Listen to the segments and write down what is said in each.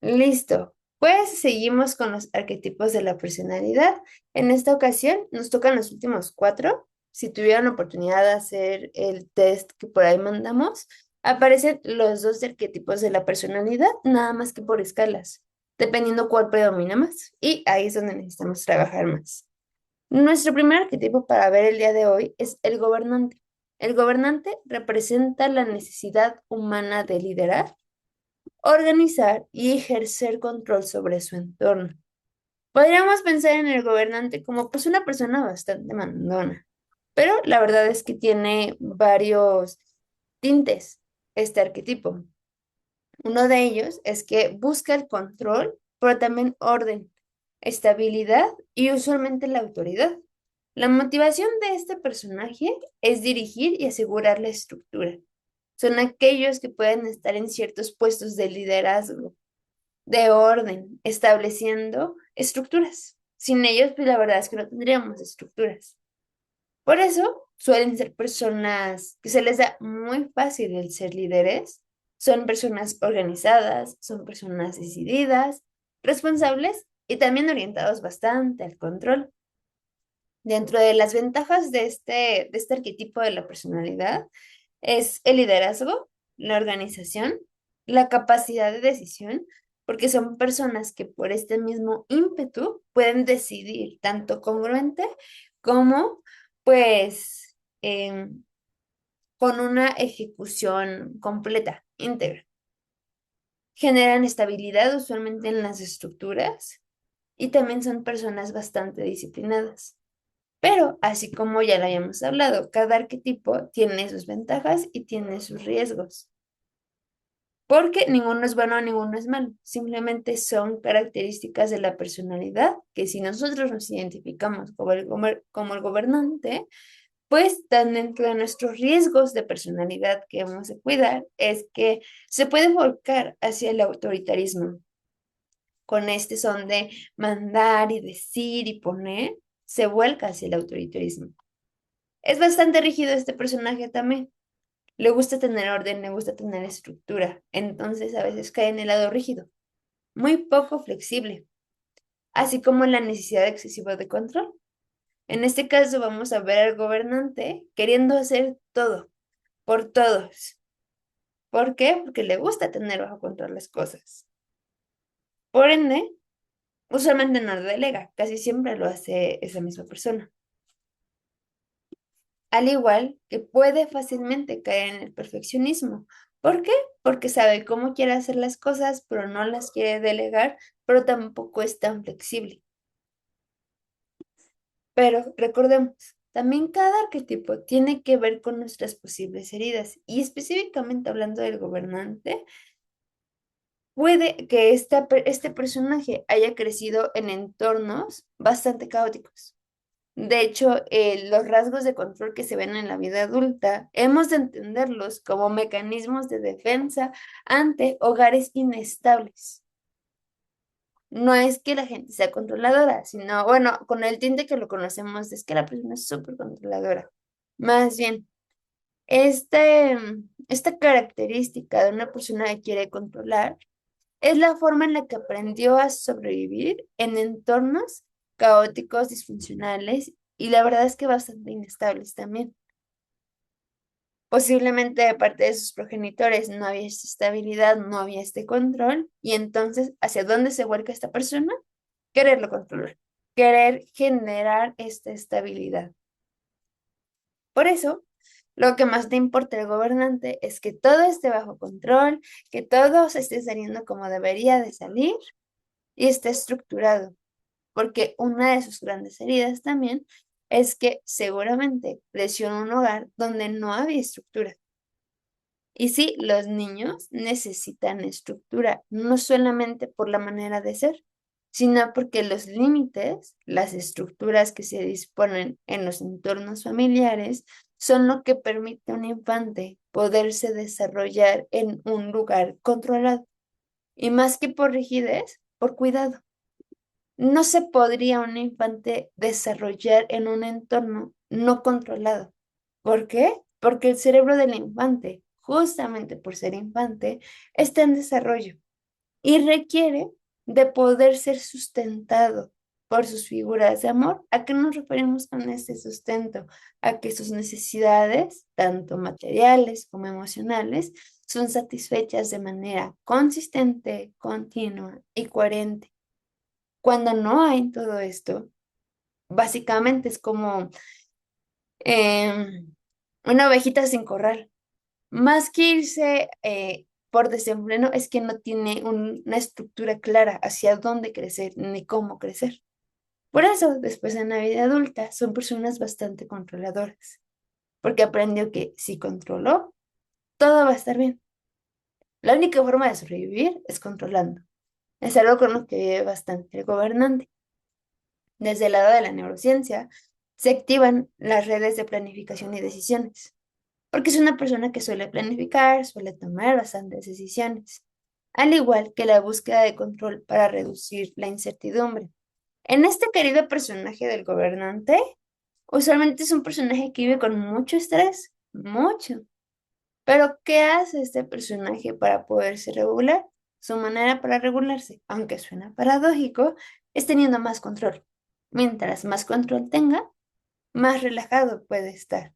Listo. Pues seguimos con los arquetipos de la personalidad. En esta ocasión nos tocan los últimos cuatro. Si tuvieran oportunidad de hacer el test que por ahí mandamos, aparecen los dos arquetipos de la personalidad, nada más que por escalas, dependiendo cuál predomina más. Y ahí es donde necesitamos trabajar más. Nuestro primer arquetipo para ver el día de hoy es el gobernante. El gobernante representa la necesidad humana de liderar, organizar y ejercer control sobre su entorno. Podríamos pensar en el gobernante como pues una persona bastante mandona, pero la verdad es que tiene varios tintes este arquetipo. Uno de ellos es que busca el control, pero también orden, estabilidad y usualmente la autoridad. La motivación de este personaje es dirigir y asegurar la estructura. Son aquellos que pueden estar en ciertos puestos de liderazgo, de orden, estableciendo estructuras. Sin ellos, pues la verdad es que no tendríamos estructuras. Por eso suelen ser personas que se les da muy fácil el ser líderes. Son personas organizadas, son personas decididas, responsables y también orientados bastante al control. Dentro de las ventajas de este arquetipo de la personalidad es el liderazgo, la organización, la capacidad de decisión, porque son personas que por este mismo ímpetu pueden decidir tanto congruente como pues con una ejecución completa, íntegra. Generan estabilidad usualmente en las estructuras y también son personas bastante disciplinadas. Pero, así como ya lo habíamos hablado, cada arquetipo tiene sus ventajas y tiene sus riesgos, porque ninguno es bueno, ninguno es malo, simplemente son características de la personalidad que si nosotros nos identificamos como el gobernante, pues están dentro de nuestros riesgos de personalidad que hemos de cuidar, es que se puede volcar hacia el autoritarismo. Con este son de mandar y decir y poner, se vuelca hacia el autoritarismo. Es bastante rígido este personaje también. Le gusta tener orden, le gusta tener estructura. Entonces a veces cae en el lado rígido, muy poco flexible, así como en la necesidad excesiva de control. En este caso vamos a ver al gobernante queriendo hacer todo por todos. ¿Por qué? Porque le gusta tener bajo control las cosas. Por ende, usualmente no delega, casi siempre lo hace esa misma persona. Al igual que puede fácilmente caer en el perfeccionismo. ¿Por qué? Porque sabe cómo quiere hacer las cosas, pero no las quiere delegar, pero tampoco es tan flexible. Pero recordemos, también cada arquetipo tiene que ver con nuestras posibles heridas y específicamente hablando del gobernante, puede que este personaje haya crecido en entornos bastante caóticos. De hecho, los rasgos de control que se ven en la vida adulta, hemos de entenderlos como mecanismos de defensa ante hogares inestables. No es que la gente sea controladora, sino, bueno, con el tinte que lo conocemos, es que la persona es súper controladora. Más bien, esta característica de una persona que quiere controlar es la forma en la que aprendió a sobrevivir en entornos caóticos, disfuncionales y la verdad es que bastante inestables también. Posiblemente de parte de sus progenitores no había esta estabilidad, no había este control y entonces, ¿hacia dónde se vuelca esta persona? Quererlo controlar, querer generar esta estabilidad. Por eso, lo que más le importa al gobernante es que todo esté bajo control, que todo se esté saliendo como debería de salir y esté estructurado, porque una de sus grandes heridas también es que seguramente creció en un hogar donde no había estructura. Y sí, los niños necesitan estructura, no solamente por la manera de ser, sino porque los límites, las estructuras que se disponen en los entornos familiares, son lo que permite a un infante poderse desarrollar en un lugar controlado. Y más que por rigidez, por cuidado. No se podría un infante desarrollar en un entorno no controlado. ¿Por qué? Porque el cerebro del infante, justamente por ser infante, está en desarrollo. y requiere de poder ser sustentado por sus figuras de amor. ¿A qué nos referimos con este sustento? A que sus necesidades, tanto materiales como emocionales, son satisfechas de manera consistente, continua y coherente. Cuando no hay todo esto, básicamente es como una ovejita sin corral. Más que irse por desenfreno, es que no tiene una estructura clara hacia dónde crecer ni cómo crecer. Por eso, después en la vida adulta, son personas bastante controladoras, porque aprendió que si controló, todo va a estar bien. La única forma de sobrevivir es controlando. Es algo con lo que vive bastante el gobernante. Desde el lado de la neurociencia, se activan las redes de planificación y decisiones, porque es una persona que suele planificar, suele tomar bastantes decisiones, al igual que la búsqueda de control para reducir la incertidumbre. En este querido personaje del gobernante, usualmente es un personaje que vive con mucho estrés, mucho. Pero, ¿qué hace este personaje para poderse regular? Su manera para regularse, aunque suena paradójico, es teniendo más control. Mientras más control tenga, más relajado puede estar.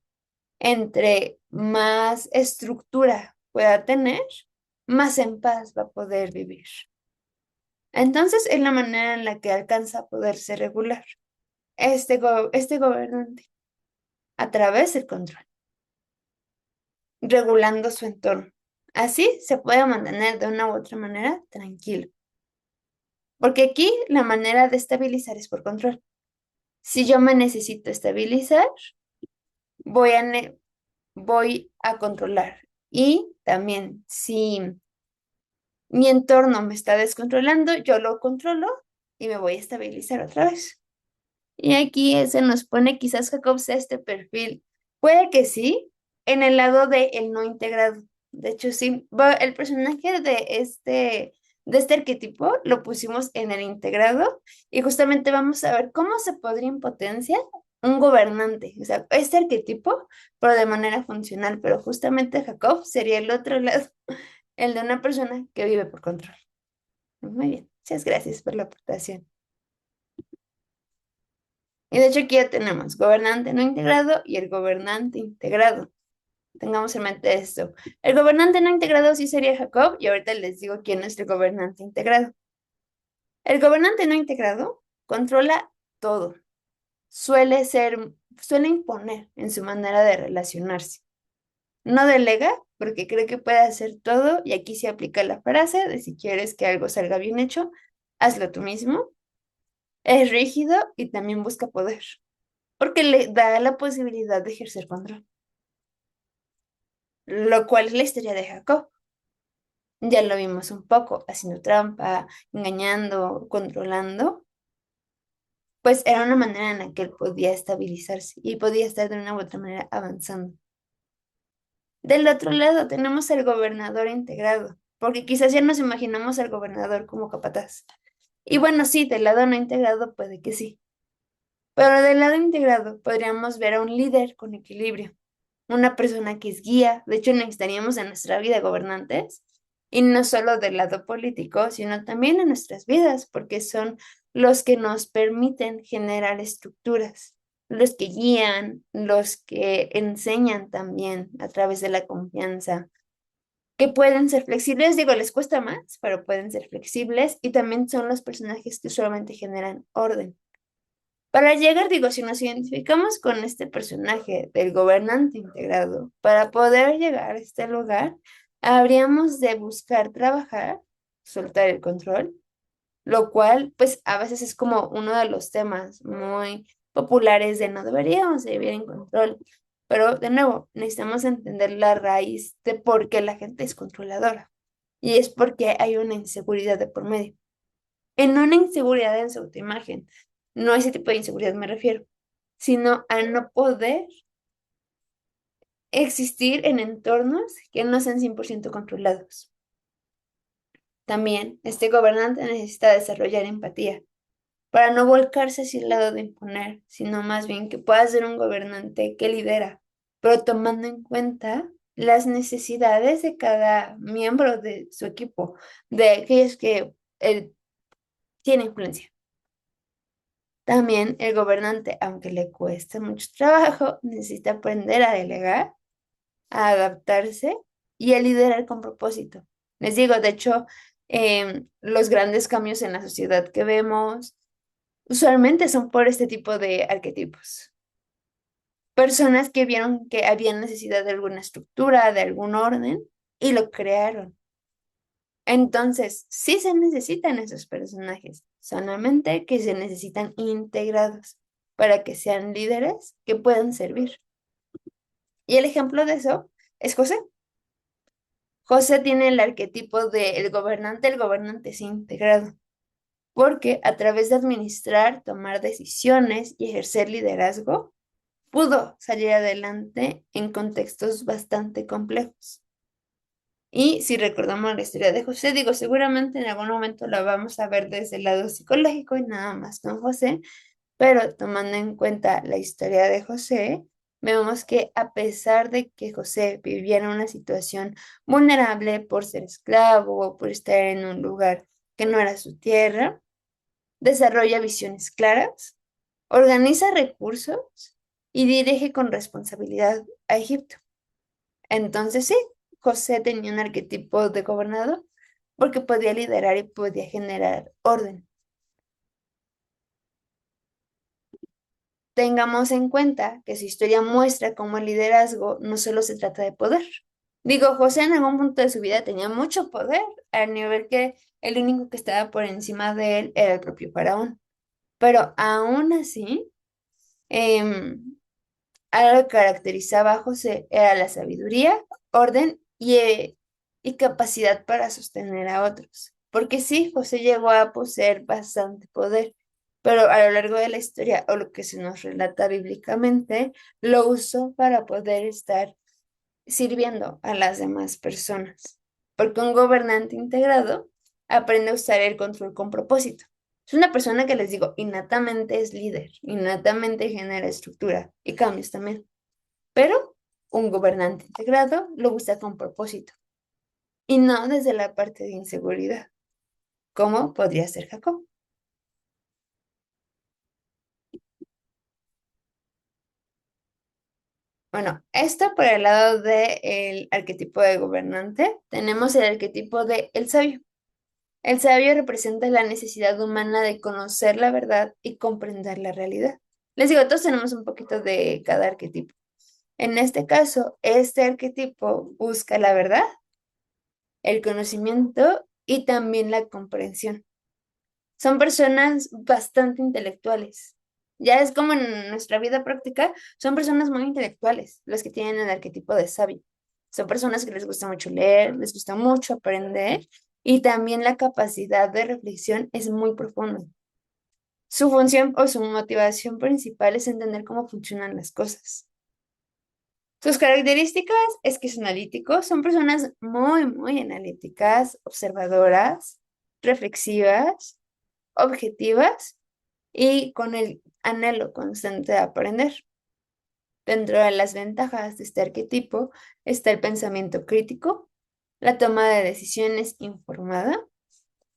Entre más estructura pueda tener, más en paz va a poder vivir. Entonces, es la manera en la que alcanza a poderse regular este gobernante a través del control, regulando su entorno. Así se puede mantener de una u otra manera tranquilo. Porque aquí la manera de estabilizar es por control. Si yo me necesito estabilizar, voy a, voy a controlar. Y también si mi entorno me está descontrolando, yo lo controlo y me voy a estabilizar otra vez. Y aquí se nos pone quizás Jacob sea este perfil. Puede que sí, en el lado de el no integrado. De hecho, sí, el personaje de este arquetipo lo pusimos en el integrado y justamente vamos a ver cómo se podría en potencia un gobernante. O sea, este arquetipo, pero de manera funcional. Pero justamente Jacob sería el otro lado, el de una persona que vive por control. Muy bien, muchas gracias por la aportación. Y de hecho aquí ya tenemos gobernante no integrado y el gobernante integrado. Tengamos en mente esto. El gobernante no integrado sí sería Jacob y ahorita les digo quién es el gobernante integrado. El gobernante no integrado controla todo. Suele imponer en su manera de relacionarse. No delega porque cree que puede hacer todo y aquí se aplica la frase de si quieres que algo salga bien hecho, hazlo tú mismo. Es rígido y también busca poder, porque le da la posibilidad de ejercer control, lo cual es la historia de Jacob. Ya lo vimos un poco, haciendo trampa, engañando, controlando, pues era una manera en la que él podía estabilizarse y podía estar de una u otra manera avanzando. Del otro lado tenemos el gobernador integrado, porque quizás ya nos imaginamos al gobernador como capataz. Y bueno, sí, del lado no integrado puede que sí, pero del lado integrado podríamos ver a un líder con equilibrio, una persona que es guía. De hecho, necesitaríamos en nuestra vida gobernantes, y no solo del lado político, sino también en nuestras vidas, porque son los que nos permiten generar estructuras, los que guían, los que enseñan también a través de la confianza, que pueden ser flexibles, digo, les cuesta más, pero pueden ser flexibles y también son los personajes que solamente generan orden. Para llegar, digo, si nos identificamos con este personaje del gobernante integrado, para poder llegar a este lugar, habríamos de buscar trabajar, soltar el control, lo cual, pues, a veces es como uno de los temas muy populares de no deberíamos de vivir en control. Pero, de nuevo, necesitamos entender la raíz de por qué la gente es controladora. Y es porque hay una inseguridad de por medio. En una inseguridad en su autoimagen. No a ese tipo de inseguridad me refiero, sino a no poder existir en entornos que no sean 100% controlados. También este gobernante necesita desarrollar empatía para no volcarse hacia el lado de imponer, sino más bien que pueda ser un gobernante que lidera, pero tomando en cuenta las necesidades de cada miembro de su equipo, de aquellos que él tiene influencia. También el gobernante, aunque le cueste mucho trabajo, necesita aprender a delegar, a adaptarse y a liderar con propósito. Les digo, de hecho, los grandes cambios en la sociedad que vemos usualmente son por este tipo de arquetipos. Personas que vieron que había necesidad de alguna estructura, de algún orden, y lo crearon. Entonces, sí se necesitan esos personajes, solamente que se necesitan integrados para que sean líderes que puedan servir. Y el ejemplo de eso es José. José tiene el arquetipo del gobernante, el gobernante es integrado, porque a través de administrar, tomar decisiones y ejercer liderazgo, pudo salir adelante en contextos bastante complejos. Y si recordamos la historia de José, digo, seguramente en algún momento la vamos a ver desde el lado psicológico y nada más con José, pero tomando en cuenta la historia de José, vemos que a pesar de que José vivía en una situación vulnerable por ser esclavo o por estar en un lugar que no era su tierra, desarrolla visiones claras, organiza recursos y dirige con responsabilidad a Egipto. Entonces sí, José tenía un arquetipo de gobernador porque podía liderar y podía generar orden. Tengamos en cuenta que su historia muestra cómo el liderazgo no solo se trata de poder. Digo, José en algún punto de su vida tenía mucho poder, al nivel que el único que estaba por encima de él era el propio faraón. Pero aún así, em, algo que caracterizaba a José era la sabiduría, orden y capacidad para sostener a otros. Porque sí, José llegó a poseer bastante poder, pero a lo largo de la historia, o lo que se nos relata bíblicamente, lo usó para poder estar sirviendo a las demás personas. Porque un gobernante integrado aprende a usar el control con propósito. Es una persona que les digo, innatamente es líder, innatamente genera estructura y cambios también. Pero un gobernante integrado lo usa con propósito y no desde la parte de inseguridad, como podría ser Jacob. Bueno, esto por el lado del arquetipo de gobernante, tenemos el arquetipo de el sabio. El sabio representa la necesidad humana de conocer la verdad y comprender la realidad. Les digo, todos tenemos un poquito de cada arquetipo. En este caso, este arquetipo busca la verdad, el conocimiento y también la comprensión. Son personas bastante intelectuales. Ya es como en nuestra vida práctica, son personas muy intelectuales las que tienen el arquetipo de sabio. Son personas que les gusta mucho leer, les gusta mucho aprender y también la capacidad de reflexión es muy profunda. Su función o su motivación principal es entender cómo funcionan las cosas. Sus características es que son analíticos, son personas muy analíticas, observadoras, reflexivas, objetivas y con el anhelo constante de aprender. Dentro de las ventajas de este arquetipo está el pensamiento crítico, la toma de decisiones informada.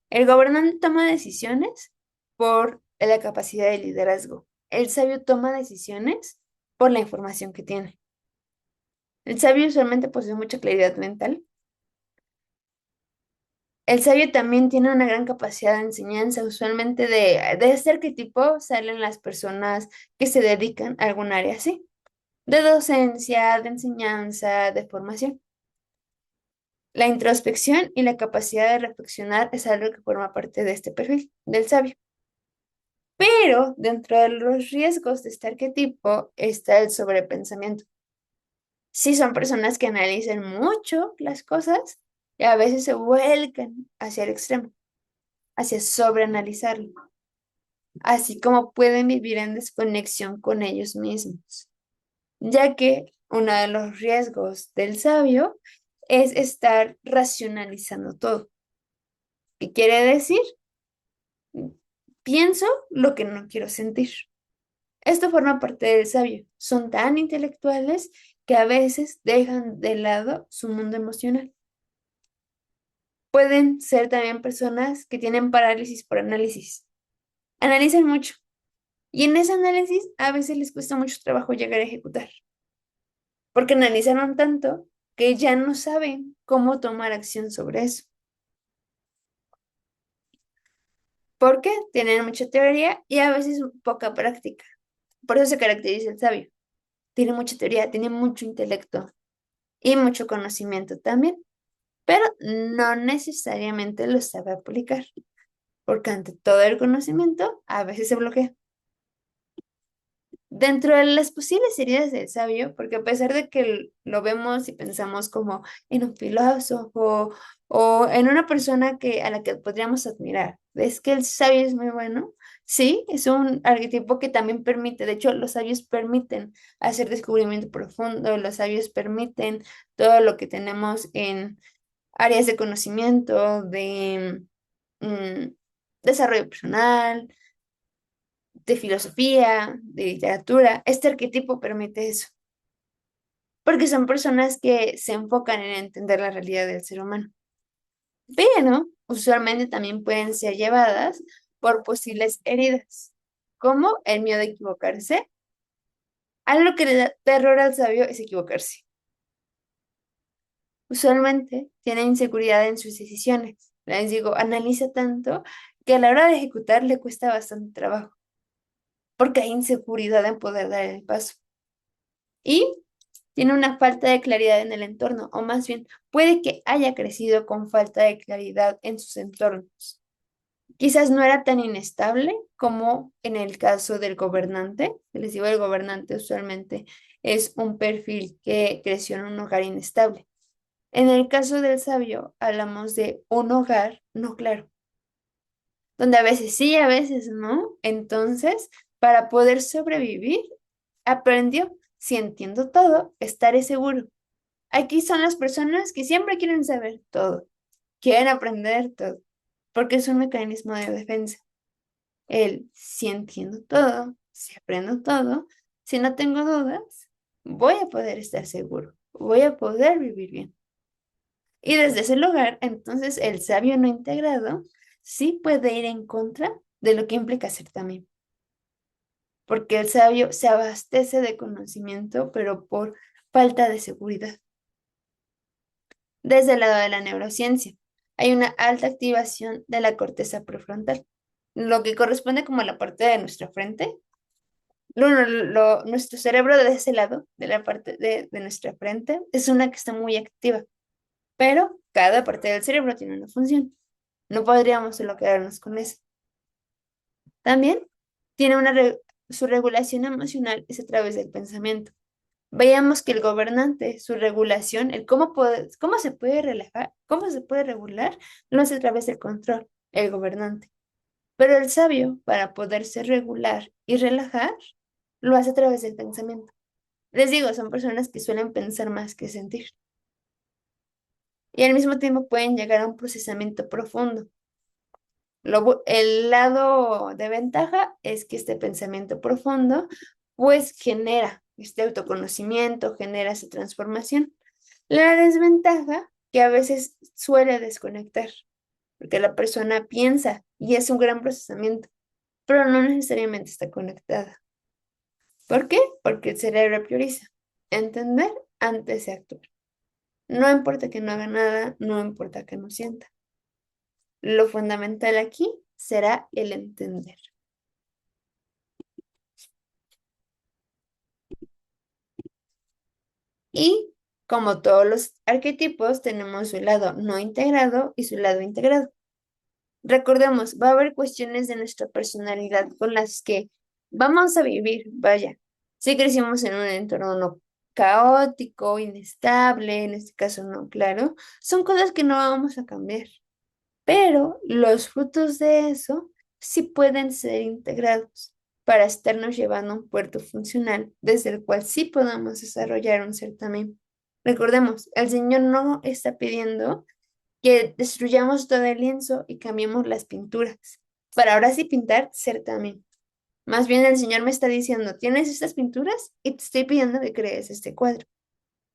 El gobernante toma decisiones por la capacidad de liderazgo. El sabio toma decisiones por la información que tiene. El sabio usualmente posee mucha claridad mental. El sabio también tiene una gran capacidad de enseñanza. Usualmente de este arquetipo salen las personas que se dedican a algún área así, de docencia, de enseñanza, de formación. La introspección y la capacidad de reflexionar es algo que forma parte de este perfil del sabio. Pero dentro de los riesgos de este arquetipo está el sobrepensamiento. Sí, son personas que analizan mucho las cosas y a veces se vuelcan hacia el extremo, hacia sobreanalizarlo, así como pueden vivir en desconexión con ellos mismos, ya que uno de los riesgos del sabio es estar racionalizando todo. ¿Qué quiere decir? Pienso lo que no quiero sentir. Esto forma parte del sabio. Son tan intelectuales que a veces dejan de lado su mundo emocional. Pueden ser también personas que tienen parálisis por análisis. Analizan mucho y en ese análisis a veces les cuesta mucho trabajo llegar a ejecutar, porque analizaron tanto que ya no saben cómo tomar acción sobre eso. Porque tienen mucha teoría y a veces poca práctica. Por eso se caracteriza el sabio. Tiene mucha teoría, tiene mucho intelecto y mucho conocimiento también, pero no necesariamente lo sabe aplicar, porque ante todo el conocimiento a veces se bloquea. Dentro de las posibles heridas del sabio, porque a pesar de que lo vemos y pensamos como en un filósofo o en una persona a la que podríamos admirar, es que el sabio es muy bueno, sí, es un arquetipo que también permite, de hecho, los sabios permiten hacer descubrimiento profundo, los sabios permiten todo lo que tenemos en áreas de conocimiento, de mm, desarrollo personal, de filosofía, de literatura. Este arquetipo permite eso, porque son personas que se enfocan en entender la realidad del ser humano, pero usualmente también pueden ser llevadas por posibles heridas, como el miedo a equivocarse. Algo que le da terror al sabio es equivocarse. Usualmente tiene inseguridad en sus decisiones. Les digo, analiza tanto que a la hora de ejecutar le cuesta bastante trabajo, porque hay inseguridad en poder dar el paso. Y tiene una falta de claridad en el entorno, o más bien puede que haya crecido con falta de claridad en sus entornos. Quizás no era tan inestable como en el caso del gobernante. Les digo, el gobernante usualmente es un perfil que creció en un hogar inestable. En el caso del sabio, hablamos de un hogar no claro, donde a veces sí, a veces no. Entonces, para poder sobrevivir, aprendió, si entiendo todo, estaré seguro. Aquí son las personas que siempre quieren saber todo, quieren aprender todo, porque es un mecanismo de defensa. Si entiendo todo, si aprendo todo, si no tengo dudas, voy a poder estar seguro, voy a poder vivir bien. Y desde ese lugar, entonces el sabio no integrado sí puede ir en contra de lo que implica ser también, porque el sabio se abastece de conocimiento, pero por falta de seguridad. Desde el lado de la neurociencia, hay una alta activación de la corteza prefrontal, lo que corresponde como a la parte de nuestra frente. Nuestro cerebro de ese lado, de la parte de nuestra frente, es una que está muy activa, pero cada parte del cerebro tiene una función. No podríamos solo quedarnos con eso. También tiene su regulación emocional es a través del pensamiento. Veíamos que el gobernante, su regulación, cómo se puede relajar, cómo se puede regular, lo hace a través del control, el gobernante. Pero el sabio, para poderse regular y relajar, lo hace a través del pensamiento. Les digo, son personas que suelen pensar más que sentir. Y al mismo tiempo pueden llegar a un procesamiento profundo. El lado de ventaja es que este pensamiento profundo, pues genera este autoconocimiento, genera esa transformación. La desventaja que a veces suele desconectar, porque la persona piensa y es un gran procesamiento, pero no necesariamente está conectada. ¿Por qué? Porque el cerebro prioriza entender antes de actuar. No importa que no haga nada, no importa que no sienta. Lo fundamental aquí será el entender. Y como todos los arquetipos, tenemos su lado no integrado y su lado integrado. Recordemos, va a haber cuestiones de nuestra personalidad con las que vamos a vivir, vaya. Si crecimos en un entorno no caótico, inestable, en este caso no, claro, son cosas que no vamos a cambiar, pero los frutos de eso sí pueden ser integrados para estarnos llevando a un puerto funcional desde el cual sí podamos desarrollar un certamen. Recordemos, el Señor no está pidiendo que destruyamos todo el lienzo y cambiemos las pinturas para ahora sí pintar certamen. Más bien el Señor me está diciendo, tienes estas pinturas y te estoy pidiendo que crees este cuadro.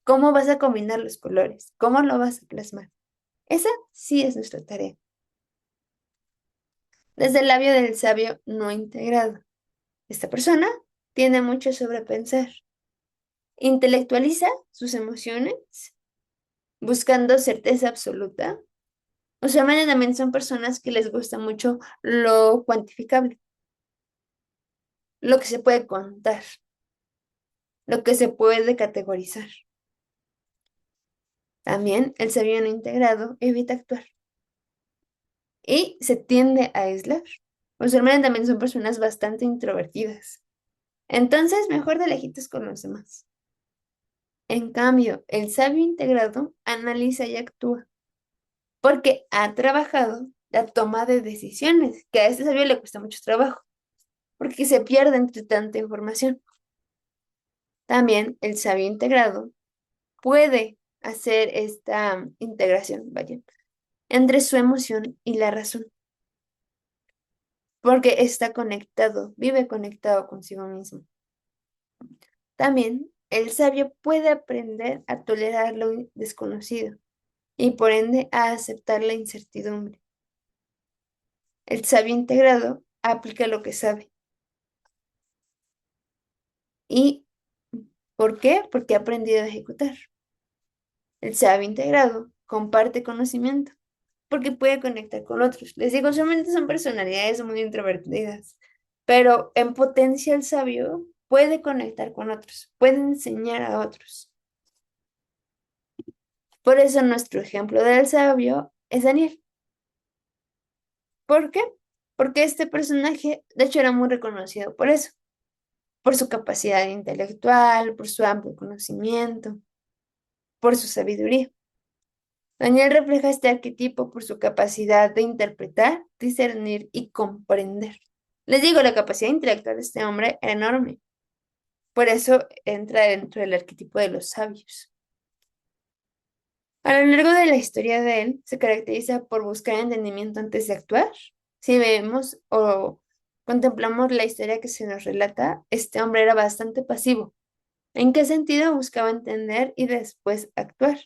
¿Cómo vas a combinar los colores? ¿Cómo lo vas a plasmar? Esa sí es nuestra tarea. Desde el labio del sabio no integrado. Esta persona tiene mucho sobre pensar. Intelectualiza sus emociones buscando certeza absoluta. Usualmente también son personas que les gusta mucho lo cuantificable, lo que se puede contar, lo que se puede categorizar. También el sabio no integrado evita actuar y se tiende a aislar. Usualmente también son personas bastante introvertidas. Entonces, mejor de lejitos con los demás. En cambio, el sabio integrado analiza y actúa porque ha trabajado la toma de decisiones, que a este sabio le cuesta mucho trabajo, porque se pierde entre tanta información. También el sabio integrado puede hacer esta integración, vaya, entre su emoción y la razón, porque está conectado, vive conectado consigo mismo. También el sabio puede aprender a tolerar lo desconocido y por ende a aceptar la incertidumbre. El sabio integrado aplica lo que sabe. ¿Y por qué? Porque ha aprendido a ejecutar. El sabio integrado comparte conocimiento porque puede conectar con otros. Les digo, solamente son personalidades muy introvertidas, pero en potencia el sabio puede conectar con otros, puede enseñar a otros. Por eso nuestro ejemplo del sabio es Daniel. ¿Por qué? Porque este personaje, de hecho, era muy reconocido por eso, por su capacidad intelectual, por su amplio conocimiento, por su sabiduría. Daniel refleja este arquetipo por su capacidad de interpretar, discernir y comprender. Les digo, la capacidad intelectual de este hombre era enorme. Por eso entra dentro del arquetipo de los sabios. A lo largo de la historia de él, se caracteriza por buscar entendimiento antes de actuar. Si vemos o contemplamos la historia que se nos relata, este hombre era bastante pasivo. ¿En qué sentido? Buscaba entender y después actuar.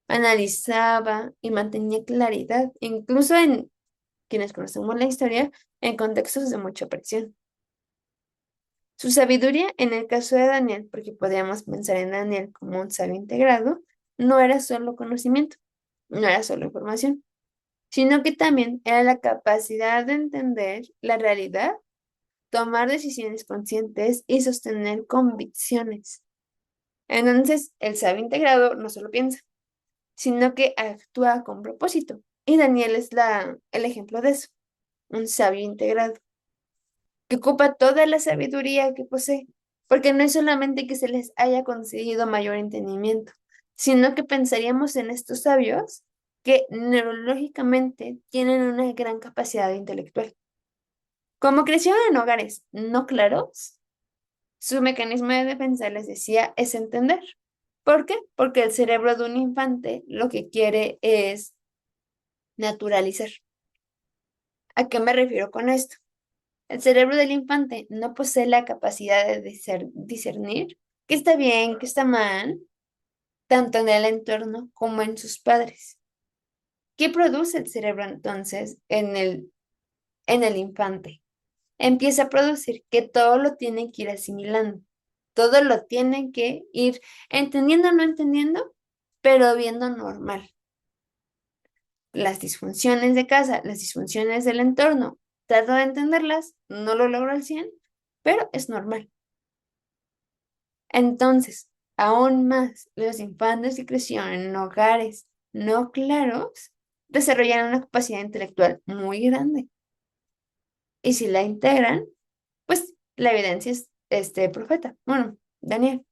Analizaba y mantenía claridad, incluso en quienes conocemos la historia, en contextos de mucha presión. Su sabiduría, en el caso de Daniel, porque podríamos pensar en Daniel como un sabio integrado, no era solo conocimiento, no era solo información, sino que también era la capacidad de entender la realidad, tomar decisiones conscientes y sostener convicciones. Entonces, el sabio integrado no solo piensa, sino que actúa con propósito. Y Daniel es el ejemplo de eso, un sabio integrado, que ocupa toda la sabiduría que posee, porque no es solamente que se les haya concedido mayor entendimiento, sino que pensaríamos en estos sabios que neurológicamente tienen una gran capacidad intelectual. Como crecieron en hogares no claros, su mecanismo de defensa, les decía, es entender. ¿Por qué? Porque el cerebro de un infante lo que quiere es naturalizar. ¿A qué me refiero con esto? El cerebro del infante no posee la capacidad de discernir qué está bien, qué está mal, tanto en el entorno como en sus padres. ¿Qué produce el cerebro entonces en el infante? Empieza a producir que todo lo tiene que ir asimilando, todo lo tiene que ir entendiendo o no entendiendo, pero viendo normal. Las disfunciones de casa, las disfunciones del entorno, trato de entenderlas, no lo logro al 100, pero es normal. Entonces, aún más, los infantes que crecieron en hogares no claros desarrollaron una capacidad intelectual muy grande. Y si la integran, pues la evidencia es este profeta, bueno, Daniel,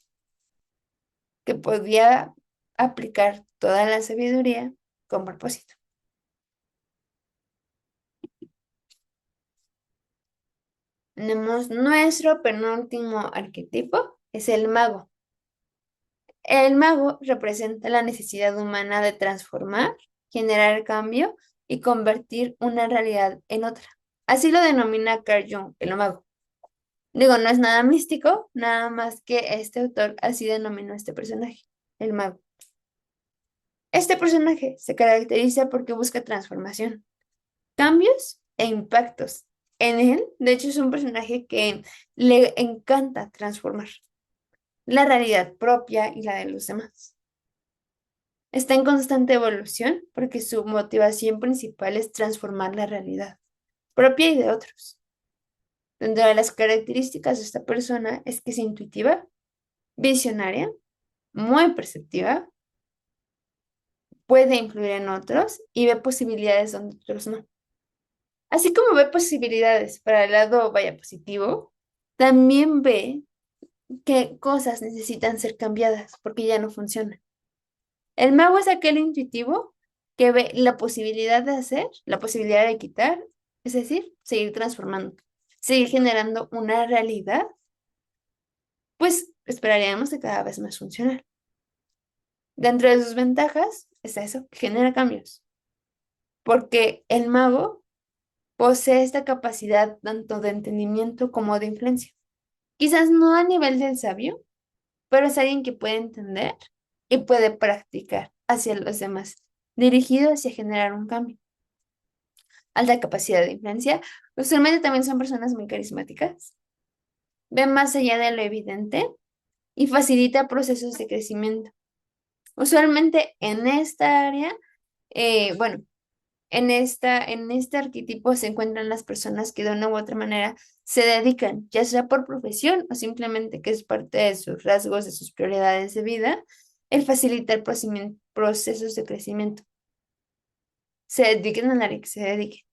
que podía aplicar toda la sabiduría con propósito. Tenemos nuestro penúltimo arquetipo, es el mago. El mago representa la necesidad humana de transformar, generar cambio y convertir una realidad en otra. Así lo denomina Carl Jung, el mago. Digo, no es nada místico, nada más que este autor así denominó a este personaje. el mago. Este personaje se caracteriza porque busca transformación, cambios e impactos. En él, de hecho, es un personaje que le encanta transformar la realidad propia y la de los demás. Está en constante evolución porque su motivación principal es transformar la realidad propia y de otros. Dentro de las características de esta persona es que es intuitiva, visionaria, muy perceptiva, puede influir en otros y ve posibilidades donde otros no. Así como ve posibilidades para el lado, vaya, positivo, también ve que cosas necesitan ser cambiadas porque ya no funcionan. El mago es aquel intuitivo que ve la posibilidad de hacer, la posibilidad de quitar, es decir, seguir transformando, seguir generando una realidad, pues esperaríamos que cada vez más funcional. Dentro de sus ventajas es eso, que genera cambios, porque el mago posee esta capacidad tanto de entendimiento como de influencia. Quizás no a nivel del sabio, pero es alguien que puede entender y puede practicar hacia los demás, dirigido hacia generar un cambio. Alta capacidad de influencia. Usualmente también son personas muy carismáticas, ven más allá de lo evidente y facilita procesos de crecimiento. Usualmente en esta área, bueno, en este arquetipo se encuentran las personas que de una u otra manera se dedican, ya sea por profesión o simplemente que es parte de sus rasgos, de sus prioridades de vida, el facilitar procesos de crecimiento. Se dediquen al área que se dediquen.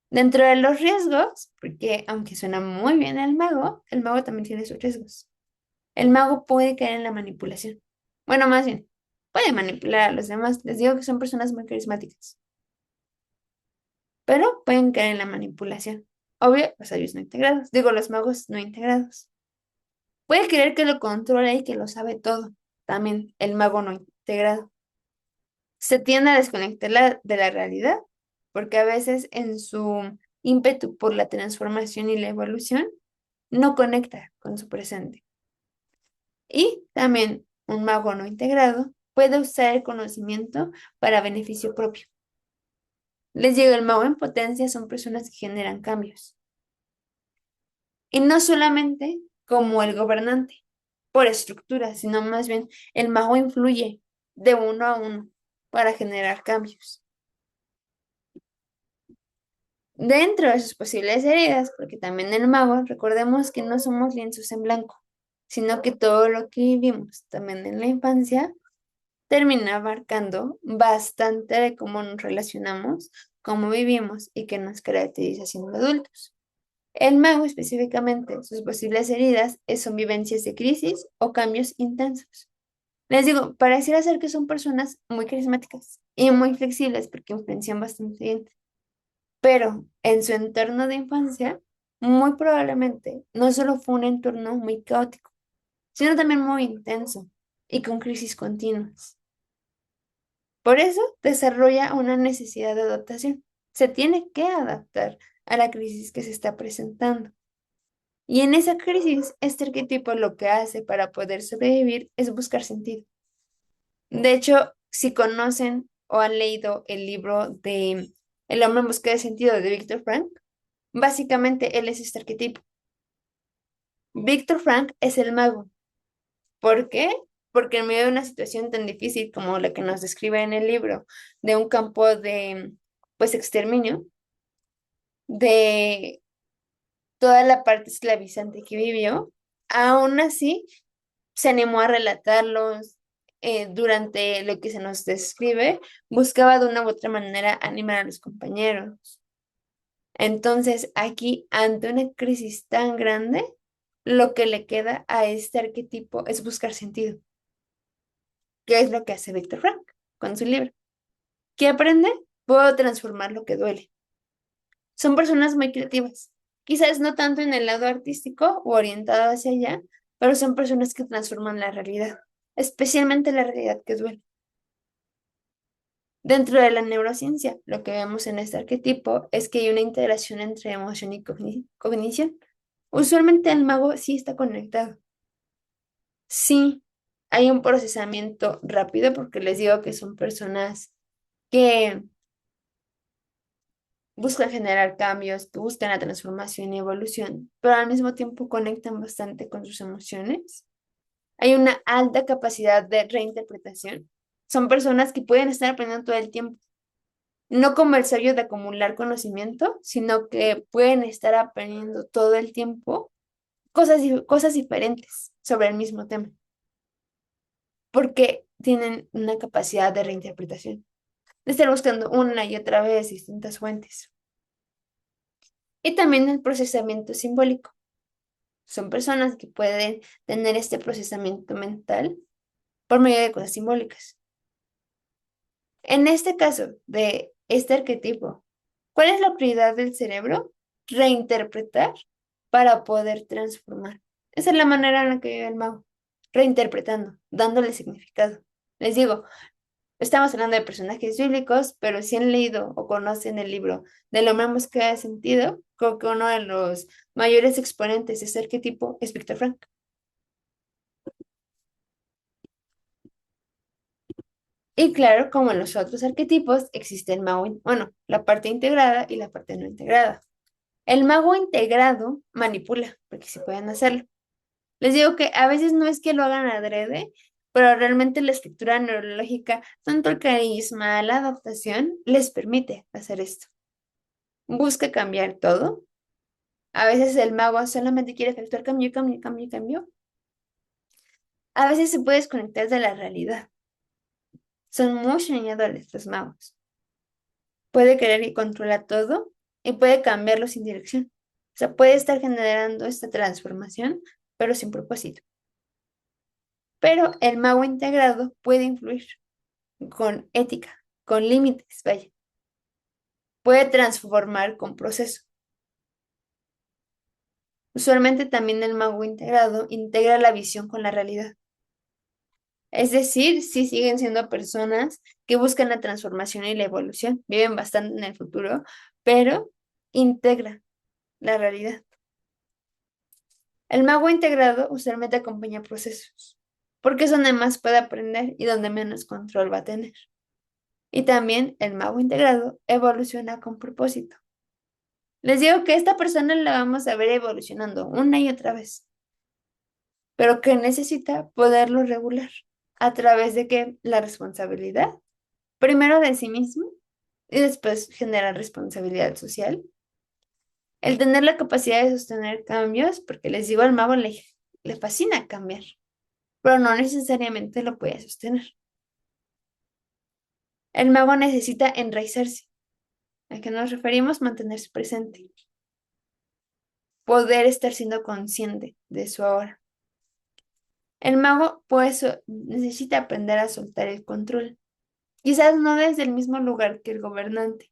Dentro de los riesgos, porque aunque suena muy bien el mago también tiene sus riesgos. El mago puede caer en la manipulación. Bueno, más bien, puede manipular a los demás. Les digo que son personas muy carismáticas, pero pueden caer en la manipulación. Obvio, los sabios no integrados. Digo, los magos no integrados. Puede creer que lo controla y que lo sabe todo. También el mago no integrado. Se tiende a desconectar de la realidad, porque a veces en su ímpetu por la transformación y la evolución, no conecta con su presente. Y también un mago no integrado puede usar el conocimiento para beneficio propio. Les digo, el mago en potencia son personas que generan cambios. Y no solamente como el gobernante, por estructura, sino más bien el mago influye de uno a uno para generar cambios. Dentro de sus posibles heridas, porque también el mago, recordemos que no somos lienzos en blanco, sino que todo lo que vivimos también en la infancia termina abarcando bastante de cómo nos relacionamos, cómo vivimos y qué nos caracteriza siendo adultos. El mago específicamente, sus posibles heridas son vivencias de crisis o cambios intensos. Les digo, pareciera ser que son personas muy carismáticas y muy flexibles porque influencian bastante bien, pero en su entorno de infancia, muy probablemente no solo fue un entorno muy caótico, sino también muy intenso y con crisis continuas. Por eso desarrolla una necesidad de adaptación. Se tiene que adaptar a la crisis que se está presentando. Y en esa crisis, este arquetipo lo que hace para poder sobrevivir es buscar sentido. De hecho, si conocen o han leído el libro de El hombre en busca de sentido de Viktor Frank, básicamente él es este arquetipo. Viktor Frank es el mago. ¿Por qué? Porque en medio de una situación tan difícil como la que nos describe en el libro, de un campo de, pues, exterminio, de toda la parte esclavizante que vivió, aún así se animó a relatarlos durante lo que se nos describe, buscaba de una u otra manera animar a los compañeros. Entonces, aquí, ante una crisis tan grande, lo que le queda a este arquetipo es buscar sentido, que es lo que hace Víctor Frank con su libro. ¿Qué aprende? Puedo transformar lo que duele. Son personas muy creativas, quizás no tanto en el lado artístico o orientado hacia allá, pero son personas que transforman la realidad, especialmente la realidad que duele. Dentro de la neurociencia, lo que vemos en este arquetipo es que hay una integración entre emoción y cognición. Usualmente el mago sí está conectado. Sí, hay un procesamiento rápido porque les digo que son personas que buscan generar cambios, que buscan la transformación y evolución, pero al mismo tiempo conectan bastante con sus emociones. Hay una alta capacidad de reinterpretación. Son personas que pueden estar aprendiendo todo el tiempo, no como el sabio de acumular conocimiento, sino que pueden estar aprendiendo todo el tiempo cosas diferentes sobre el mismo tema, porque tienen una capacidad de reinterpretación, de estar buscando una y otra vez distintas fuentes. Y también el procesamiento simbólico. Son personas que pueden tener este procesamiento mental por medio de cosas simbólicas. En este caso de este arquetipo, ¿cuál es la prioridad del cerebro? Reinterpretar para poder transformar. Esa es la manera en la que vive el mago, reinterpretando, dándole significado. Les digo, estamos hablando de personajes bíblicos, pero si han leído o conocen el libro de lo menos que ha sentido, creo que uno de los mayores exponentes de este arquetipo es Víctor Frank. Y claro, como en los otros arquetipos, existe el mago, bueno, la parte integrada y la parte no integrada. El mago integrado manipula, porque sí pueden hacerlo. Les digo que a veces no es que lo hagan adrede, pero realmente la estructura neurológica, tanto el carisma, la adaptación, les permite hacer esto. Busca cambiar todo. A veces el mago solamente quiere efectuar cambio, cambio, cambio, cambio. A veces se puede desconectar de la realidad. Son muy soñadores los magos. Puede querer y controlar todo y puede cambiarlo sin dirección. O sea, puede estar generando esta transformación, pero sin propósito. Pero el mago integrado puede influir con ética, con límites, vaya. Puede transformar con proceso. Usualmente también el mago integrado integra la visión con la realidad. Es decir, sí siguen siendo personas que buscan la transformación y la evolución, viven bastante en el futuro, pero integra la realidad. El mago integrado usualmente acompaña procesos, porque es donde más puede aprender y donde menos control va a tener. Y también el mago integrado evoluciona con propósito. Les digo que esta persona la vamos a ver evolucionando una y otra vez, pero que necesita poderlo regular a través de que la responsabilidad, primero de sí mismo y después generar responsabilidad social. El tener la capacidad de sostener cambios, porque les digo, al mago le fascina cambiar, pero no necesariamente lo puede sostener. El mago necesita enraizarse. ¿A qué nos referimos? Mantenerse presente. Poder estar siendo consciente de su ahora. El mago, pues, necesita aprender a soltar el control. Quizás no desde el mismo lugar que el gobernante,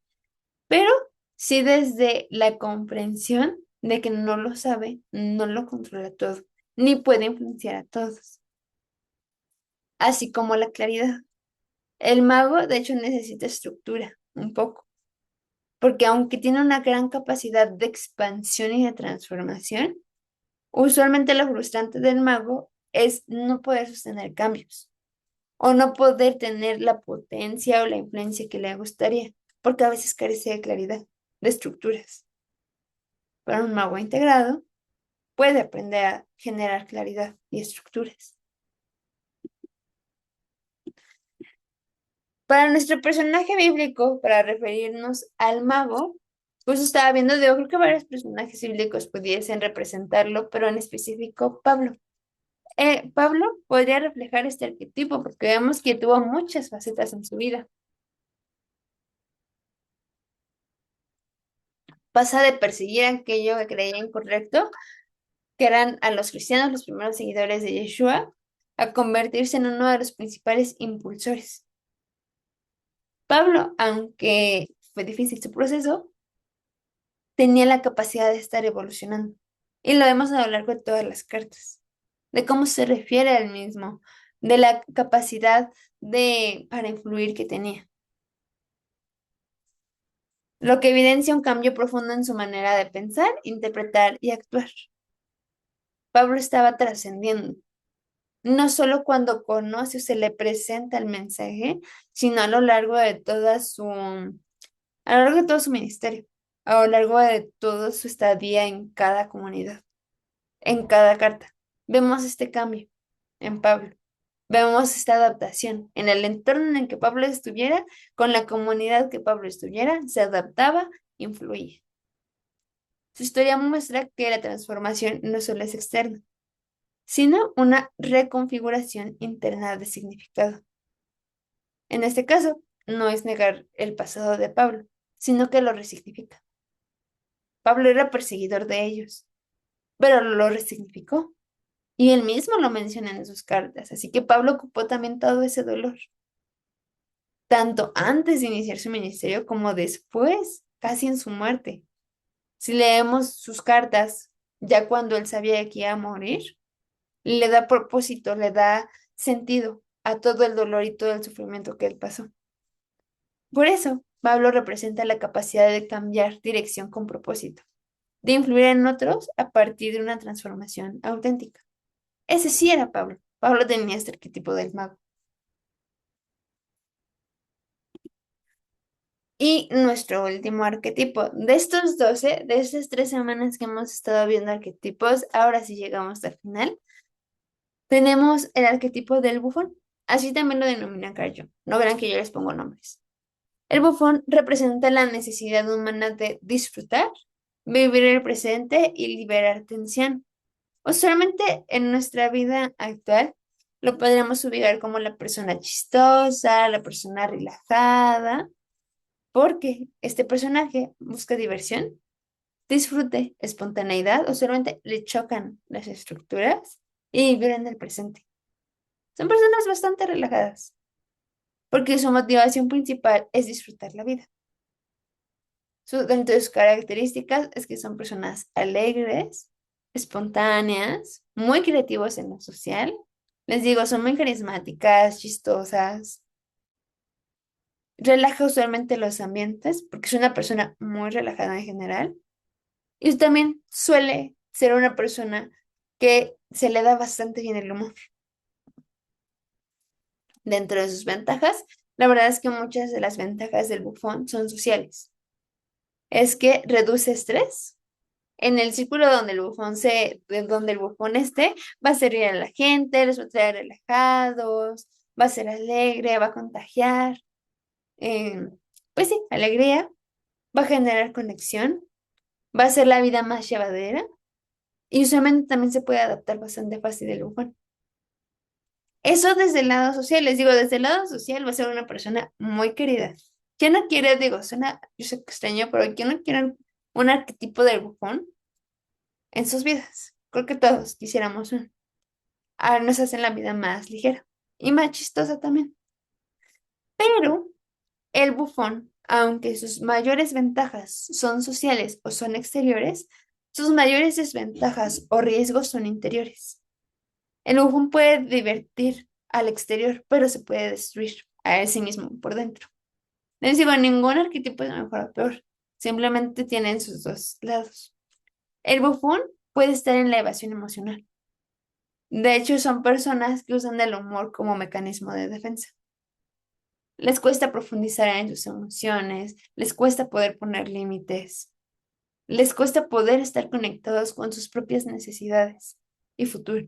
pero sí desde la comprensión de que no lo sabe, no lo controla todo, ni puede influenciar a todos. Así como la claridad. El mago, de hecho, necesita estructura, un poco, porque aunque tiene una gran capacidad de expansión y de transformación, usualmente lo frustrante del mago es no poder sostener cambios o no poder tener la potencia o la influencia que le gustaría, porque a veces carece de claridad, de estructuras. Pero un mago integrado puede aprender a generar claridad y estructuras. Para nuestro personaje bíblico, para referirnos al mago, pues estaba viendo, yo creo que varios personajes bíblicos pudiesen representarlo, pero en específico Pablo. Pablo podría reflejar este arquetipo porque vemos que tuvo muchas facetas en su vida. Pasa de perseguir aquello que creía incorrecto, que eran a los cristianos los primeros seguidores de Yeshua, a convertirse en uno de los principales impulsores. Pablo, aunque fue difícil su proceso, tenía la capacidad de estar evolucionando. Y lo vemos a lo largo de todas las cartas, de cómo se refiere al mismo, de la capacidad para influir que tenía, lo que evidencia un cambio profundo en su manera de pensar, interpretar y actuar. Pablo estaba trascendiendo, no solo cuando conoce o se le presenta el mensaje, sino a lo largo de a lo largo de todo su ministerio, a lo largo de todo su estadía en cada comunidad, en cada carta. Vemos este cambio en Pablo. Vemos esta adaptación en el entorno en el que Pablo estuviera, con la comunidad que Pablo estuviera, se adaptaba, influía. Su historia muestra que la transformación no solo es externa, sino una reconfiguración interna de significado. En este caso, no es negar el pasado de Pablo, sino que lo resignifica. Pablo era perseguidor de ellos, pero lo resignificó. Y él mismo lo menciona en sus cartas. Así que Pablo ocupó también todo ese dolor, tanto antes de iniciar su ministerio como después, casi en su muerte. Si leemos sus cartas, ya cuando él sabía que iba a morir, le da propósito, le da sentido a todo el dolor y todo el sufrimiento que él pasó. Por eso, Pablo representa la capacidad de cambiar dirección con propósito, de influir en otros a partir de una transformación auténtica. Ese sí era Pablo. Pablo tenía este arquetipo del mago. Y nuestro último arquetipo. De estos 12, de estas 3 semanas que hemos estado viendo arquetipos, ahora sí llegamos al final. Tenemos el arquetipo del bufón. Así también lo denomina Carl Jung. No verán que yo les pongo nombres. El bufón representa la necesidad humana de disfrutar, vivir el presente y liberar tensión. Usualmente en nuestra vida actual lo podríamos ubicar como la persona chistosa, la persona relajada, porque este personaje busca diversión, disfrute, espontaneidad, usualmente le chocan las estructuras y vivir en el presente. Son personas bastante relajadas, porque su motivación principal es disfrutar la vida. Dentro de sus características es que son personas alegres, espontáneas, muy creativos en lo social. Les digo, son muy carismáticas, chistosas. Relaja usualmente los ambientes porque es una persona muy relajada en general. Y también suele ser una persona que se le da bastante bien el humor. Dentro de sus ventajas, la verdad es que muchas de las ventajas del bufón son sociales. Es que reduce estrés. En el círculo donde donde el bufón esté, va a servir a la gente, les va a traer relajados, va a ser alegre, va a contagiar, eh, pues sí, alegría, va a generar conexión, va a hacer la vida más llevadera y usualmente también se puede adaptar bastante fácil el bufón. Eso desde el lado social, les digo, desde el lado social va a ser una persona muy querida. ¿Quién no quiere, digo, suena, yo sé que extraño, pero quién no quiere un arquetipo del bufón en sus vidas? Creo que todos quisiéramos uno. Ahora nos hacen la vida más ligera y más chistosa también. Pero el bufón, aunque sus mayores ventajas son sociales o son exteriores, sus mayores desventajas o riesgos son interiores. El bufón puede divertir al exterior, pero se puede destruir a sí mismo por dentro. Les digo, ningún arquetipo es mejor o peor. Simplemente tienen sus dos lados. El bufón puede estar en la evasión emocional. De hecho, son personas que usan el humor como mecanismo de defensa. Les cuesta profundizar en sus emociones, les cuesta poder poner límites, les cuesta poder estar conectados con sus propias necesidades y futuro.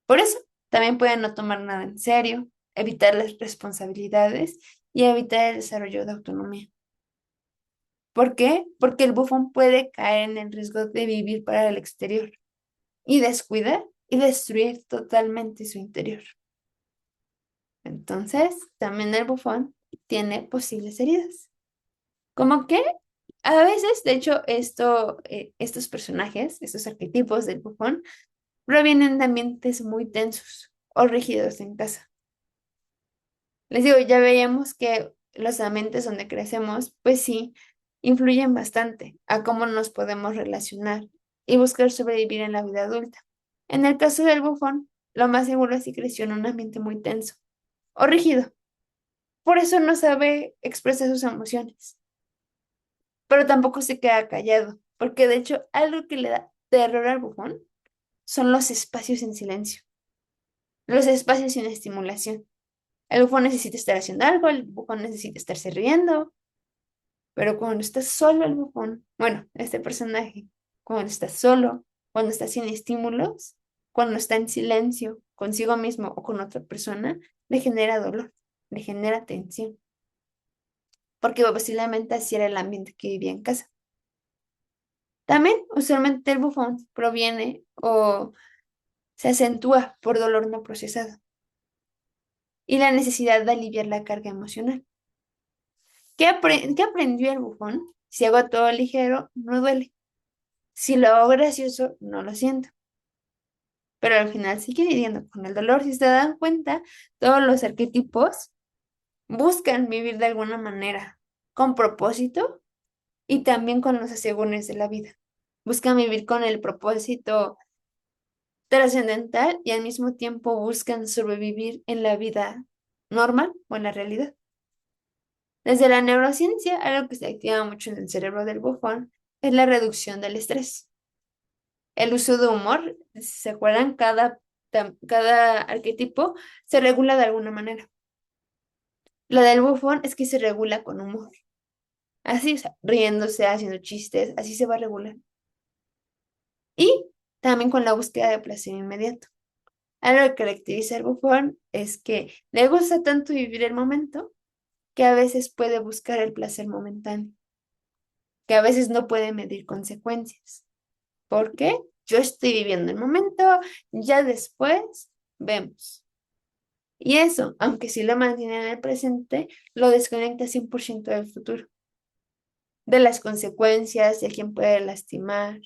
Por eso, también pueden no tomar nada en serio, evitar las responsabilidades y evitar el desarrollo de autonomía. ¿Por qué? Porque el bufón puede caer en el riesgo de vivir para el exterior y descuidar y destruir totalmente su interior. Entonces, también el bufón tiene posibles heridas. Como que a veces, de hecho, estos personajes, estos arquetipos del bufón, provienen de ambientes muy tensos o rígidos en casa. Les digo, ya veíamos que los ambientes donde crecemos, pues sí, influyen bastante a cómo nos podemos relacionar y buscar sobrevivir en la vida adulta. En el caso del bufón, lo más seguro es que creció en un ambiente muy tenso o rígido. Por eso no sabe expresar sus emociones, pero tampoco se queda callado, porque de hecho algo que le da terror al bufón son los espacios en silencio. los espacios sin estimulación. El bufón necesita estar haciendo algo, el bufón necesita estarse riendo, pero cuando está solo el bufón, bueno, este personaje, cuando está solo, cuando está sin estímulos, cuando está en silencio consigo mismo o con otra persona, le genera dolor, le genera tensión, porque posiblemente así era el ambiente que vivía en casa. También, usualmente el bufón proviene o se acentúa por dolor no procesado y la necesidad de aliviar la carga emocional. ¿Qué aprendió el bufón? Si hago todo ligero, no duele. Si lo hago gracioso, no lo siento. Pero al final sigue lidiando con el dolor. Si se dan cuenta, todos los arquetipos buscan vivir de alguna manera, con propósito y también con los asegúnes de la vida. Buscan vivir con el propósito trascendental y al mismo tiempo buscan sobrevivir en la vida normal o en la realidad. Desde la neurociencia, algo que se activa mucho en el cerebro del bufón es la reducción del estrés. El uso de humor, si se acuerdan, cada arquetipo se regula de alguna manera. La del bufón es que se regula con humor. Así, o sea, riéndose, haciendo chistes, así se va a regular. Y también con la búsqueda de placer inmediato. Algo que caracteriza al bufón es que le gusta tanto vivir el momento que a veces puede buscar el placer momentáneo, que a veces no puede medir consecuencias. ¿Por qué? Yo estoy viviendo el momento, ya después vemos. Y eso, aunque sí lo mantiene en el presente, lo desconecta 100% del futuro, de las consecuencias, de quién puede lastimar,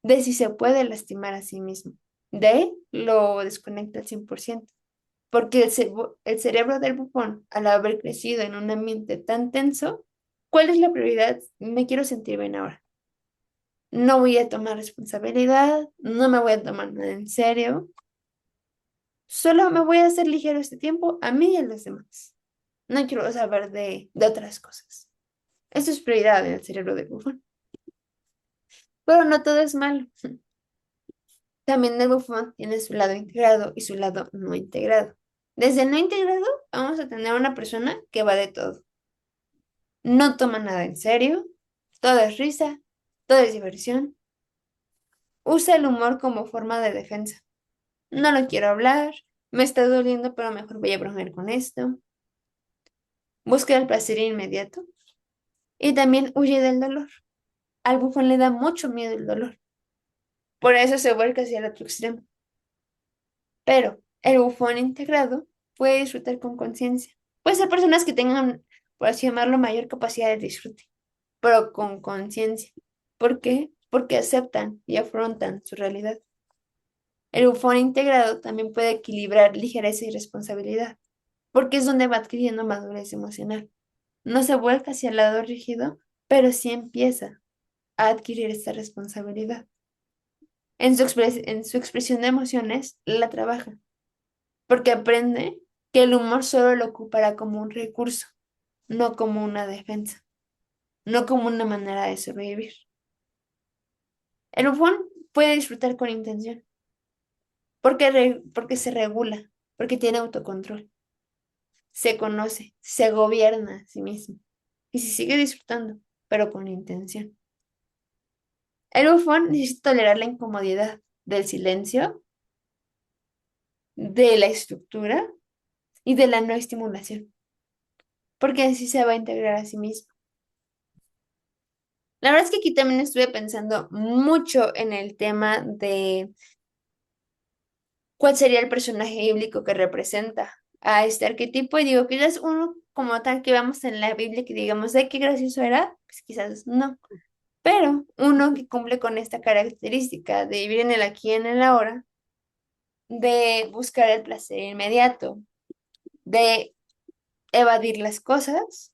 de si se puede lastimar a sí mismo. De él lo desconecta al 100%, porque el cerebro del bufón, al haber crecido en un ambiente tan tenso, ¿cuál es la prioridad? Me quiero sentir bien ahora. No voy a tomar responsabilidad, no me voy a tomar nada en serio, solo me voy a hacer ligero este tiempo a mí y a los demás. No quiero saber de otras cosas. Eso es prioridad en el cerebro del bufón. Pero no todo es malo. También el bufón tiene su lado integrado y su lado no integrado. Desde el no integrado vamos a tener una persona que va de todo. No toma nada en serio, todo es risa, todo es diversión. Usa el humor como forma de defensa. No lo quiero hablar, me está doliendo, pero mejor voy a bromear con esto. Busca el placer inmediato y también huye del dolor. Al bufón le da mucho miedo el dolor. Por eso se vuelca hacia el otro extremo. Pero el bufón integrado puede disfrutar con conciencia. Puede ser personas que tengan, por así llamarlo, mayor capacidad de disfrute, pero con conciencia. ¿Por qué? Porque aceptan y afrontan su realidad. El bufón integrado también puede equilibrar ligereza y responsabilidad, porque es donde va adquiriendo madurez emocional. No se vuelca hacia el lado rígido, pero sí empieza a adquirir esta responsabilidad. En su expresión de emociones, la trabaja, porque aprende que el humor solo lo ocupará como un recurso, no como una defensa, no como una manera de sobrevivir. El bufón puede disfrutar con intención, porque se regula, porque tiene autocontrol, se conoce, se gobierna a sí mismo y se sigue disfrutando, pero con intención. El bufón necesita tolerar la incomodidad del silencio, de la estructura y de la no estimulación, porque así se va a integrar a sí mismo. La verdad es que aquí también estuve pensando mucho en el tema de cuál sería el personaje bíblico que representa a este arquetipo y digo que ya es uno como tal que vamos en la Biblia que digamos, de qué gracioso era, pues quizás no, pero uno que cumple con esta característica de vivir en el aquí y en el ahora, de buscar el placer inmediato, de evadir las cosas,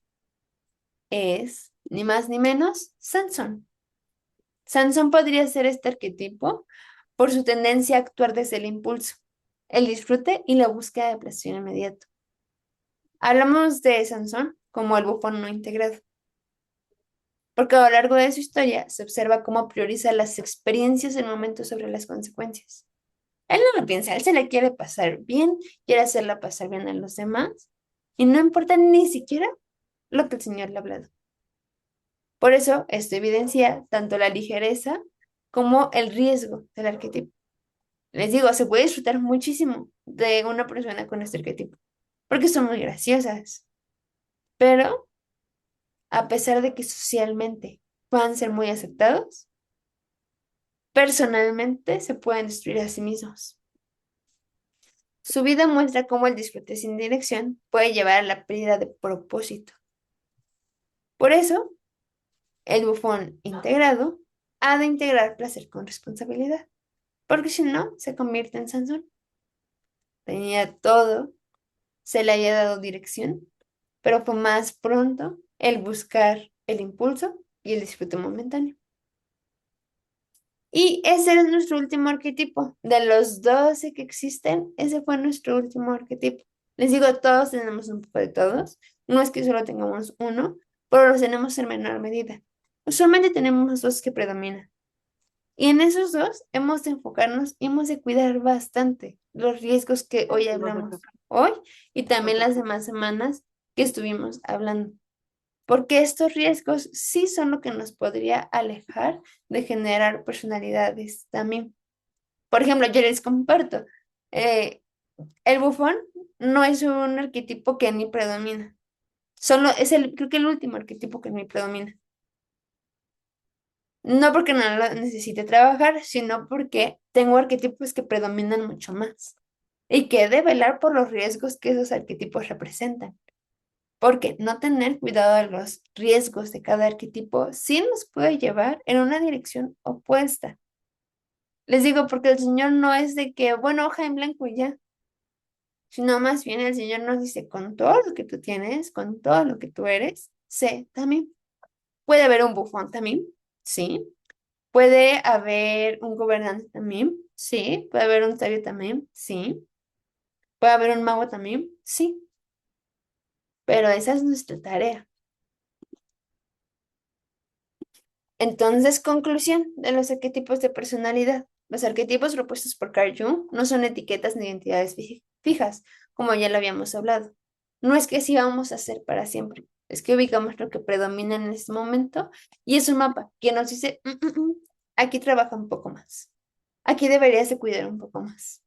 es ni más ni menos Sansón. Sansón podría ser este arquetipo por su tendencia a actuar desde el impulso, el disfrute y la búsqueda de placer inmediato. Hablamos de Sansón como el bufón no integrado, porque a lo largo de su historia se observa cómo prioriza las experiencias en momentos sobre las consecuencias. Él no lo piensa, él se le quiere pasar bien, quiere hacerla pasar bien a los demás y no importa ni siquiera lo que el Señor le ha hablado. Por eso esto evidencia tanto la ligereza como el riesgo del arquetipo. Les digo, se puede disfrutar muchísimo de una persona con este arquetipo, porque son muy graciosas, pero a pesar de que socialmente puedan ser muy aceptados, personalmente se pueden destruir a sí mismos. Su vida muestra cómo el disfrute sin dirección puede llevar a la pérdida de propósito. Por eso, el bufón integrado ha de integrar placer con responsabilidad, porque si no, se convierte en Sansón. Tenía todo, se le haya dado dirección, pero fue más pronto el buscar el impulso y el disfrute momentáneo. Y ese es nuestro último arquetipo. De los 12 que existen, ese fue nuestro último arquetipo. Les digo, todos tenemos un poco de todos. No es que solo tengamos uno, pero los tenemos en menor medida. Usualmente tenemos dos que predominan. Y en esos dos hemos de enfocarnos y hemos de cuidar bastante los riesgos que hoy hablamos hoy y también las demás semanas que estuvimos hablando. Porque estos riesgos sí son lo que nos podría alejar de generar personalidades también. Por ejemplo, yo les comparto, eh, el bufón no es un arquetipo que ni predomina. Solo es creo que el último arquetipo que ni predomina. No porque no lo necesite trabajar, sino porque tengo arquetipos que predominan mucho más. Y que he de velar por los riesgos que esos arquetipos representan. Porque no tener cuidado de los riesgos de cada arquetipo sí nos puede llevar en una dirección opuesta. Les digo, porque el Señor no es de que, bueno, hoja en blanco y ya, sino más bien el Señor nos dice, con todo lo que tú tienes, con todo lo que tú eres, sé también. Puede haber un bufón también, sí. Puede haber un gobernante también, sí. Puede haber un sabio también, sí. Puede haber un mago también, sí. Pero esa es nuestra tarea. Entonces, conclusión de los arquetipos de personalidad. Los arquetipos propuestos por Carl Jung no son etiquetas ni identidades fijas, como ya lo habíamos hablado. No es que sí vamos a ser para siempre, es que ubicamos lo que predomina en este momento y es un mapa que nos dice, aquí trabaja un poco más, aquí deberías de cuidar un poco más,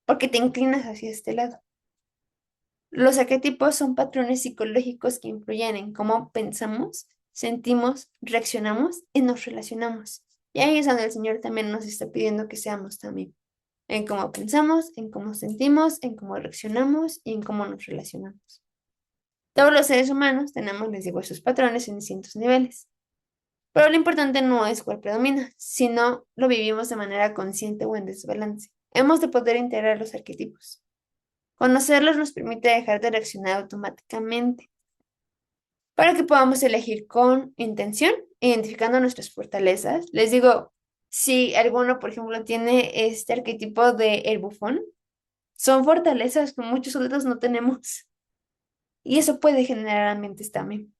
porque te inclinas hacia este lado. Los arquetipos son patrones psicológicos que influyen en cómo pensamos, sentimos, reaccionamos y nos relacionamos. Y ahí es donde el Señor también nos está pidiendo que seamos también. En cómo pensamos, en cómo sentimos, en cómo reaccionamos y en cómo nos relacionamos. Todos los seres humanos tenemos, les digo, esos patrones en distintos niveles. Pero lo importante no es cuál predomina, sino lo vivimos de manera consciente o en desbalance. Hemos de poder integrar los arquetipos. Conocerlos nos permite dejar de reaccionar automáticamente para que podamos elegir con intención, identificando nuestras fortalezas. Les digo, si alguno, por ejemplo, tiene este arquetipo de el bufón, son fortalezas que muchos otros no tenemos. Y eso puede generar ambientes también.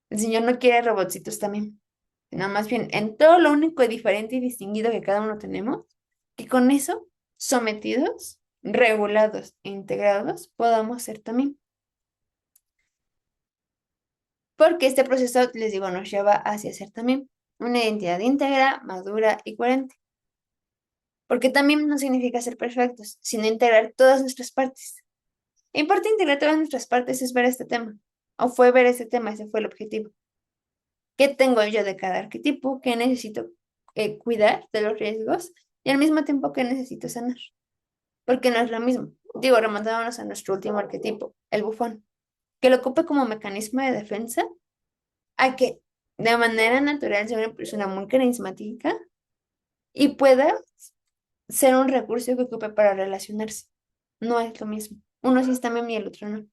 El Señor no quiere robotcitos también, sino más bien en todo lo único y diferente y distinguido que cada uno tenemos, que con eso, sometidos, regulados e integrados, podamos ser también. Porque este proceso, les digo, nos lleva hacia ser también una identidad íntegra, madura y coherente. Porque también no significa ser perfectos, sino integrar todas nuestras partes. En parte, integrar todas nuestras partes es ver este tema, o fue ver este tema, ese fue el objetivo. ¿Qué tengo yo de cada arquetipo? ¿Qué necesito cuidar de los riesgos? Y al mismo tiempo, ¿qué necesito sanar? Porque no es lo mismo. Digo, remontándonos a nuestro último arquetipo, el bufón, que lo ocupe como mecanismo de defensa a que de manera natural sea una persona muy carismática y pueda ser un recurso que ocupe para relacionarse. No es lo mismo. Uno sí está bien y el otro no.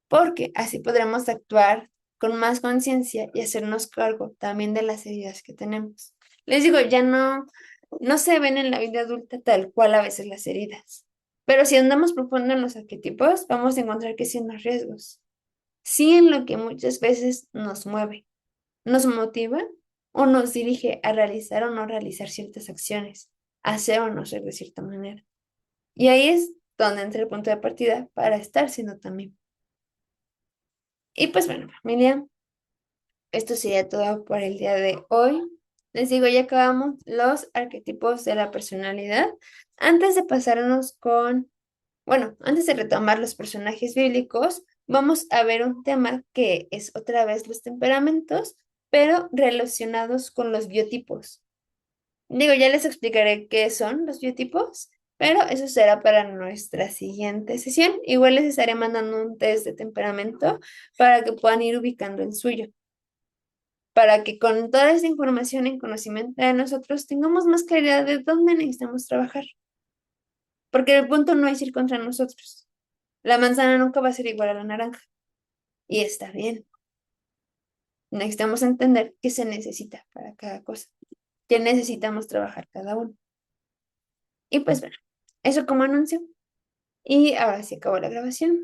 Porque así podremos actuar con más conciencia y hacernos cargo también de las heridas que tenemos. Les digo, ya no se ven en la vida adulta tal cual a veces las heridas. Pero si andamos profundo en los arquetipos, vamos a encontrar que sí en los riesgos. Sí en lo que muchas veces nos mueve, nos motiva o nos dirige a realizar o no realizar ciertas acciones, hacer o no ser de cierta manera. Y ahí es donde entra el punto de partida para estar siendo también. Y pues bueno, familia, esto sería todo por el día de hoy. Les digo, ya acabamos los arquetipos de la personalidad. Antes de pasarnos con, bueno, antes de retomar los personajes bíblicos, vamos a ver un tema que es otra vez los temperamentos, pero relacionados con los biotipos. Digo, ya les explicaré qué son los biotipos, pero eso será para nuestra siguiente sesión. Igual les estaré mandando un test de temperamento para que puedan ir ubicando el suyo, para que con toda esta información en conocimiento de nosotros tengamos más claridad de dónde necesitamos trabajar. Porque el punto no es ir contra nosotros. La manzana nunca va a ser igual a la naranja. Y está bien. Necesitamos entender qué se necesita para cada cosa, qué necesitamos trabajar cada uno. Y pues bueno, eso como anuncio. Y ahora sí acabó la grabación.